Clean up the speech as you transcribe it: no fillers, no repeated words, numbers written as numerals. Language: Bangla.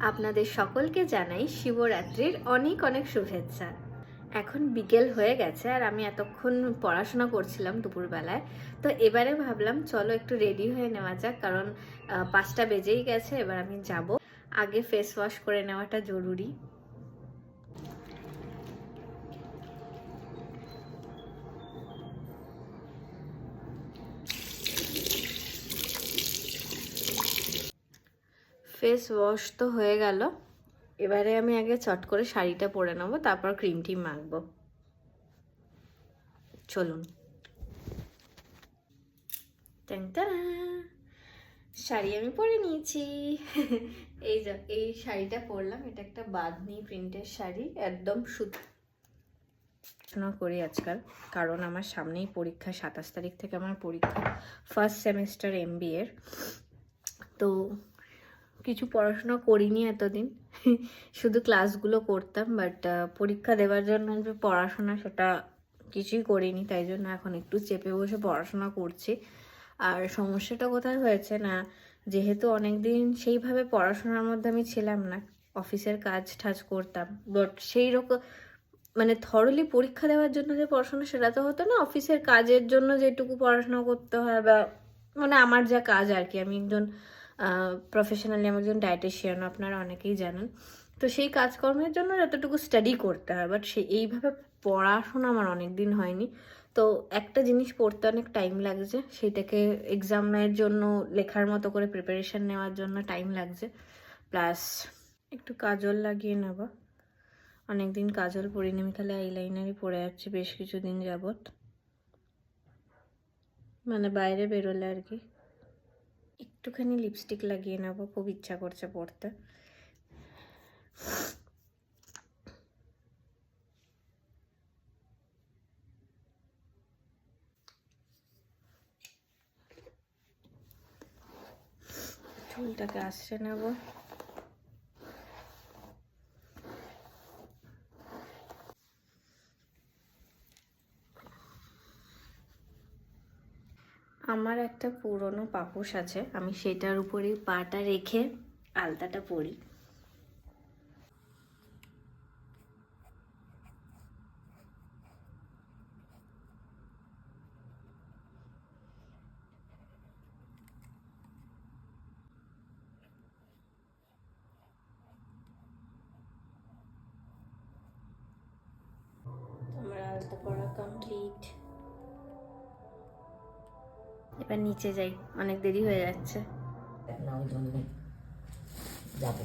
আপনাদের সকলকে জানাই শিবরাত্রির অনেক অনেক শুভেচ্ছা। এখন বিকেল হয়ে গেছে আর আমি এতক্ষণ পড়াশোনা করছিলাম দুপুরবেলায়। তো এবারে ভাবলাম চলো একটু রেডি হয়ে নেওয়া যাক, কারণ 5টা বেজেই গেছে। এবার আমি যাব, আগে ফেস ওয়াশ করে নেওয়াটা জরুরি। ফেস ওয়াশ তো হয়ে গেল, এবারে আমি আগে চট করে শাড়িটা পরে নেবো, তারপর ক্রিম টিম মাখবো। চলুন। শাড়ি আমি পরে নিয়েছি। এই যে এই শাড়িটা পরলাম, এটা একটা বাঁধনি প্রিন্টের শাড়ি, একদম পড়াশোনা করি আজকাল, কারণ আমার সামনেই পরীক্ষা। 27 তারিখ থেকে আমার পরীক্ষা, ফার্স্ট সেমিস্টার MBA এর। তো কিছু পড়াশোনা করিনি এতদিন, শুধু ক্লাসগুলো করতাম, বাট পরীক্ষা দেওয়ার জন্য যে পড়াশোনা সেটা কিছুই করিনি। তাই জন্য এখন একটু চেপে বসে পড়াশোনা করছি। আর সমস্যাটা কোথায় হয়েছে না, যেহেতু অনেকদিন সেইভাবে পড়াশোনার মধ্যে আমি ছিলাম না, অফিসের কাজ ঠাজ করতাম, বাট সেই রকম মানে থরলি পরীক্ষা দেওয়ার জন্য যে পড়াশোনা সেটা তো হতো না, অফিসের কাজের জন্য যেটুকু পড়াশোনা করতে হয়, বা মানে আমার যা কাজ আর কি। আমি একজন প্রফেশনালি আমি একজন ডায়েটিশিয়ান, আপনারা অনেকেই জানেন। তো সেই কাজকর্মের জন্য যতটুকু স্টাডি করতে হয়, বাট এইভাবে পড়াশোনা আমার অনেক দিন হয়নি। তো একটা জিনিস পড়তে অনেক টাইম লাগছে, সেইটাকে এক্সামের জন্য লেখার মতো করে প্রিপারেশান নেওয়ার জন্য টাইম লাগছে। প্লাস একটু কাজল লাগিয়ে নেব, অনেকদিন কাজল পরিনি, আমি খালি আইলাইনারই পরে যাচ্ছি বেশ কিছুদিন যাবৎ, মানে বাইরে বেরোলে আর কি। একটুখানি লিপস্টিক লাগিয়ে নেব, খুব ইচ্ছা করছে পড়তে। চুলটাকে আশ্রে নেব। আমার একটা পুরনো পাপোশ আছে, আমি সেটার উপরেই পাটা রেখে আলতাটা পরি। আমার আলতা পরা কমপ্লিট। এবার নিচে যাই, অনেক দেরি হয়ে যাচ্ছে। না ওই জন্য যাবো।